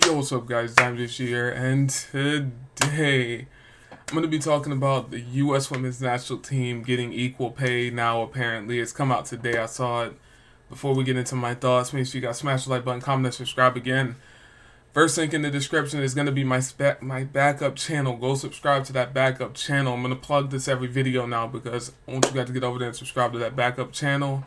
Yo, what's up, guys? Diamond here, and today I'm going to be talking about the U.S. Women's National Team getting equal pay now. Apparently, it's come out today. I saw it. Before we get into my thoughts, make sure you guys smash the like button, comment, and subscribe again. First link in the description is going to be my backup channel. Go subscribe to that backup channel. I'm going to plug this every video now because I want you guys to get over there and subscribe to that backup channel.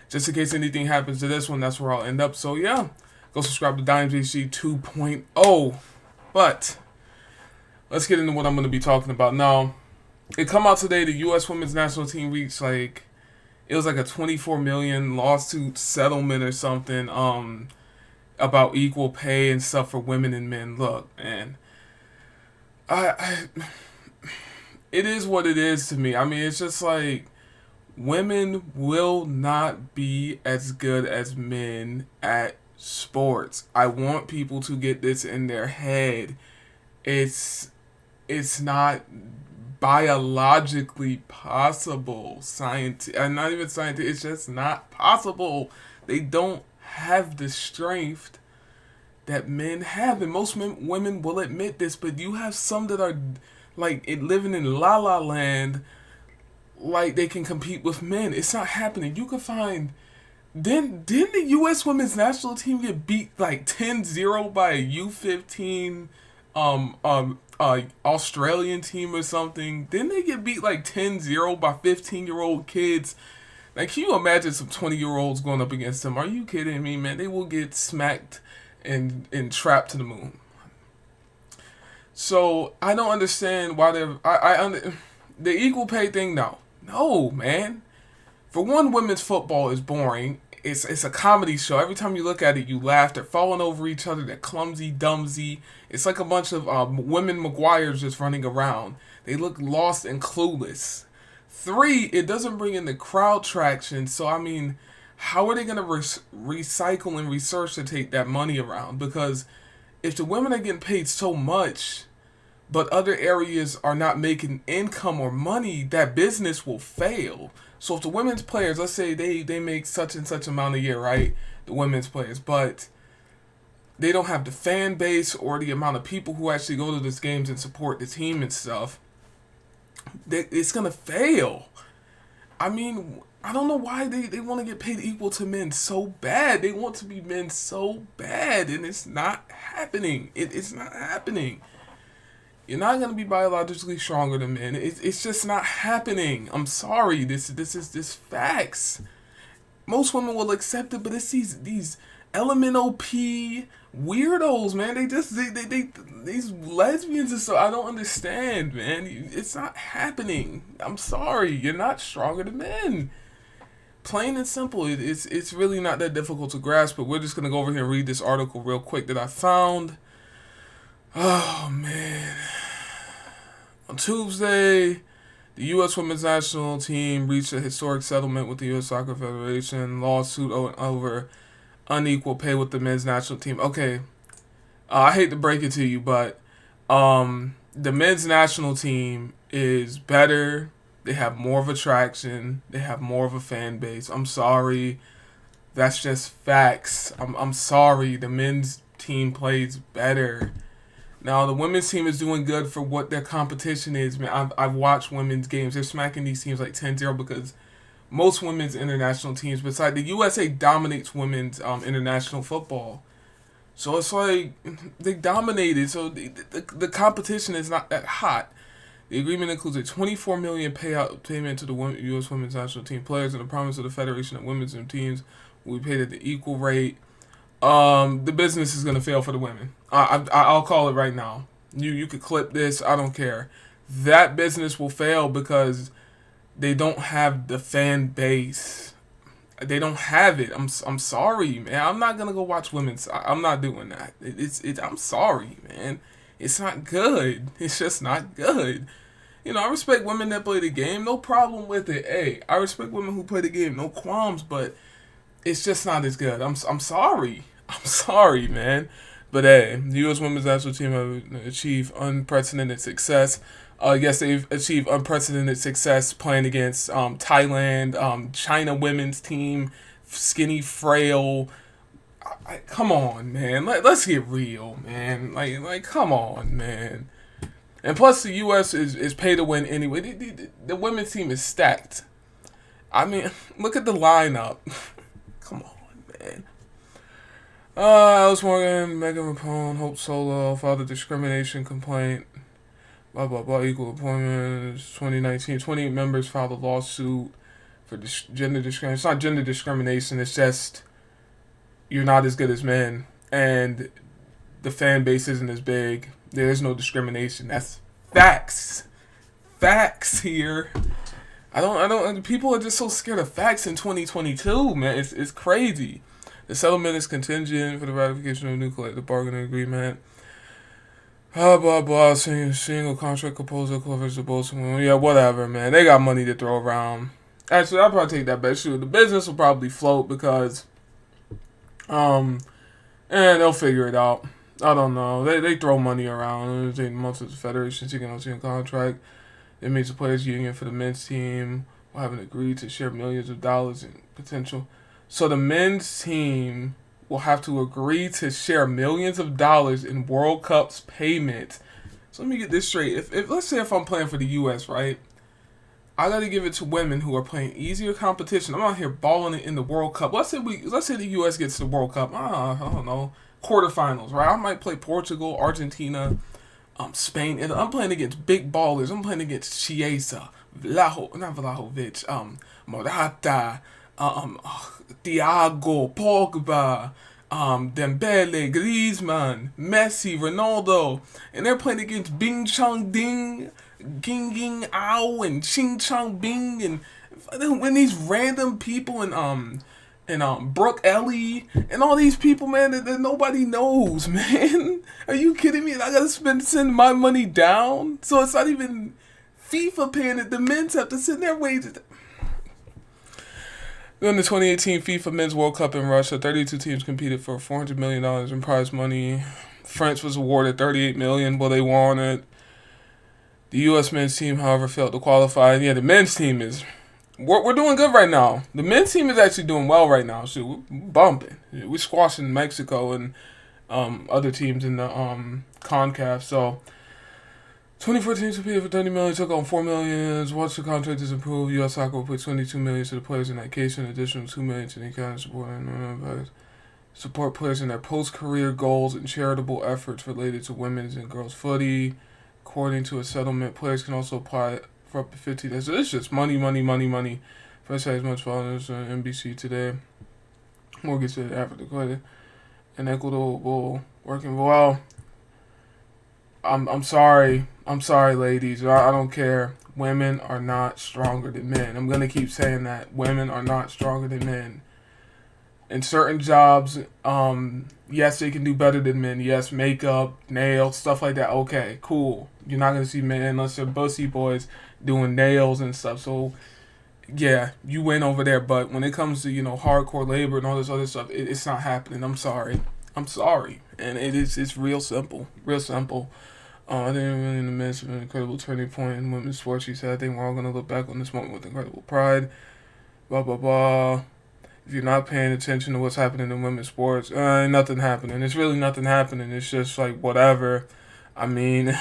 Just in case anything happens to this one, that's where I'll end up. So yeah, go subscribe to Dimes HG 2.0. But let's get into what I'm going to be talking about. Now, it come out today, the U.S. Women's National Team reached it was like a 24 million lawsuit settlement or something about equal pay and stuff for women and men. Look, man, it is what it is to me. I mean, it's just like women will not be as good as men at sports. I want people to get this in their head. It's not biologically possible. Not even scientific. It's just not possible. They don't have the strength that men have, and most women will admit this. But you have some that are living in la la land, like they can compete with men. It's not happening. You can find. Didn't the U.S. Women's National Team get beat like 10-0 by a U15 Australian team or something? Didn't they get beat like 10-0 by 15-year-old kids? Like, can you imagine some 20-year-olds going up against them? Are you kidding me, man? They will get smacked and trapped to the moon. So I don't understand why they're the equal pay thing. No, man. For one, women's football is boring. It's a comedy show. Every time you look at it, you laugh. They're falling over each other. They're clumsy, dumsy. It's like a bunch of women Maguires just running around. They look lost and clueless. 3, it doesn't bring in the crowd traction. So, I mean, how are they going to recycle and resuscitate that money around? Because if the women are getting paid so much, but other areas are not making income or money, that business will fail. So if the women's players, let's say they make such and such amount a year, right? The women's players, but they don't have the fan base or the amount of people who actually go to these games and support the team and stuff, it's going to fail. I mean, I don't know why they want to get paid equal to men so bad. They want to be men so bad, and it's not happening. It's not happening. You're not going to be biologically stronger than men. It's just not happening. I'm sorry. This is facts. Most women will accept it, but it's these LMNOP weirdos, man. They these lesbians and so I don't understand, man. It's not happening. I'm sorry. You're not stronger than men. Plain and simple. It's really not that difficult to grasp, but we're just going to go over here and read this article real quick that I found. Oh, man. On Tuesday, the U.S. Women's National Team reached a historic settlement with the U.S. Soccer Federation lawsuit over unequal pay with the men's national team. Okay, I hate to break it to you, but the men's national team is better. They have more of attraction. They have more of a fan base. I'm sorry. That's just facts. I'm sorry. The men's team plays better. Now, the women's team is doing good for what their competition is. Man, I've watched women's games. They're smacking these teams like 10-0 because most women's international teams, besides the USA, dominates women's international football. So it's like they dominated. So the competition is not that hot. The agreement includes a $24 million payment to the U.S. Women's National Team players and the promise of the Federation that women's teams will be paid at the equal rate. The business is going to fail for the women. I'll call it right now. You could clip this. I don't care. That business will fail because they don't have the fan base. They don't have it. I'm sorry, man. I'm not going to go watch women's. I'm not doing that. I'm sorry, man. It's not good. It's just not good. You know, I respect women that play the game. No problem with it. Hey, I respect women who play the game. No qualms, but it's just not as good. I'm sorry. I'm sorry, man. But hey, the U.S. Women's National Team have achieved unprecedented success. Yes, they've achieved unprecedented success playing against Thailand, China women's team, skinny, frail, come on, man. Let's get real, man. Come on, man. And plus, the U.S. is pay to win anyway. The women's team is stacked. I mean, look at the lineup. Come on, man. Alice Morgan, Megan Rapone, Hope Solo filed a discrimination complaint. Blah, blah, blah, equal appointments. 2019, 28 members filed a lawsuit for gender discrimination. It's not gender discrimination. It's just you're not as good as men. And the fan base isn't as big. There is no discrimination. That's facts. Facts here. I don't. People are just so scared of facts in 2022, man. It's crazy. The settlement is contingent for the ratification of a new collective bargaining agreement. Blah, blah, blah. Single contract proposal covers the both. Yeah, whatever, man. They got money to throw around. Actually, I'll probably take that back. Shoot, the business will probably float because, and they'll figure it out. I don't know. They throw money around. It's 8 months of the federation seeking out a contract. It means the players' union for the men's team will have agreed to share millions of dollars in potential. So the men's team will have to agree to share millions of dollars in World Cup's payments. So let me get this straight. If let's say if I'm playing for the U.S., right, I got to give it to women who are playing easier competition. I'm out here balling it in the World Cup. Let's say the U.S. gets the World Cup. I don't know, quarterfinals, right? I might play Portugal, Argentina, Spain, and I'm playing against big ballers. I'm playing against Chiesa, Morata, Thiago, Pogba, Dembele, Griezmann, Messi, Ronaldo, and they're playing against Bing Chong Ding, Ging Ging Ao, and Ching Chong Bing, and when these random people and Brooke Ellie and all these people, man, that nobody knows, man. Are you kidding me? And I gotta send my money down, so it's not even FIFA paying it. The men's have to send their wages. In the 2018 FIFA Men's World Cup in Russia, 32 teams competed for $400 million in prize money. France was awarded $38 million, but they won it. The U.S. men's team, however, failed to qualify. Yeah, the men's team is... We're doing good right now. The men's team is actually doing well right now. So we're bumping. We're squashing Mexico and other teams in the CONCACAF. So 2014 competed for $30 million, took on $4 million. Once the contract is approved, U.S. Soccer will put $22 million to the players in that case, in addition to $2 million to the kind of support players in their post-career goals and charitable efforts related to women's and girls' footy. According to a settlement, players can also apply for up to 50 days. So it's just money. First has much followers on NBC today. Mortgage to Africa credit and equitable working well. I'm sorry, ladies. I don't care. Women are not stronger than men. I'm gonna keep saying that. Women are not stronger than men. In certain jobs, yes, they can do better than men. Yes, makeup, nails, stuff like that. Okay, cool. You're not gonna see men unless they're bussy boys doing nails and stuff. So, yeah, you win over there. But when it comes to hardcore labor and all this other stuff, it's not happening. I'm sorry, and it's real simple. I think really in the midst of an incredible turning point in women's sports, she said, I think we're all going to look back on this moment with incredible pride. Blah, blah, blah. If you're not paying attention to what's happening in women's sports, nothing happening. It's really nothing happening. It's just like whatever. I mean,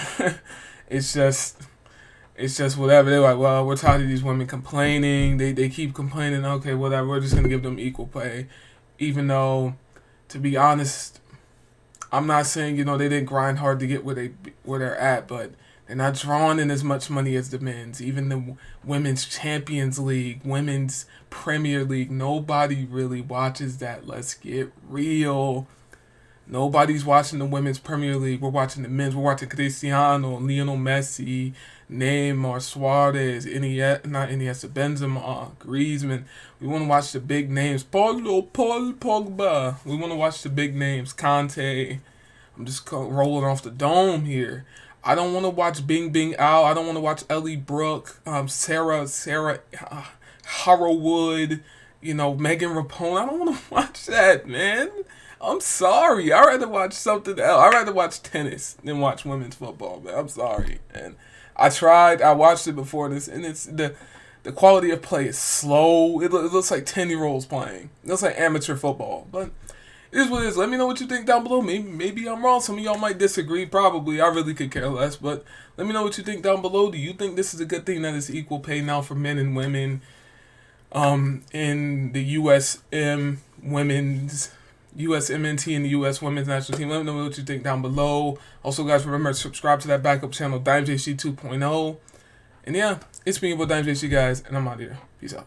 it's just whatever. They're like, well, we're tired of these women complaining. They keep complaining. Okay, whatever. We're just going to give them equal pay. Even though, to be honest, I'm not saying, they didn't grind hard to get where they're at, but they're not drawing in as much money as the men's. Even the Women's Champions League, Women's Premier League, nobody really watches that. Let's get real. Nobody's watching the Women's Premier League. We're watching the men's. We're watching Cristiano, Lionel Messi, Neymar, Suarez, Benzema, Griezmann. We want to watch the big names. Paul Pogba. We want to watch the big names. Conte. I'm just rolling off the dome here. I don't want to watch Bing Bing Al. I don't want to watch Ellie Brooke, Sarah Harrowwood, Megan Rapone. I don't want to watch that, man. I'm sorry. I'd rather watch something else. I'd rather watch tennis than watch women's football, man. I'm sorry. And I tried. I watched it before this, and it's the quality of play is slow. It looks like 10-year-olds playing. It looks like amateur football. But It is what it is. Let me know what you think down below. Maybe I'm wrong. Some of y'all might disagree. Probably. I really could care less. But let me know what you think down below. Do you think this is a good thing that it's equal pay now for men and women? In the USMNT and the US Women's National Team. Let me know what you think down below. Also, guys, remember to subscribe to that backup channel, DimesJC 2.0. And yeah, it's me, your boy DimesJC, guys, and I'm out here. Peace out.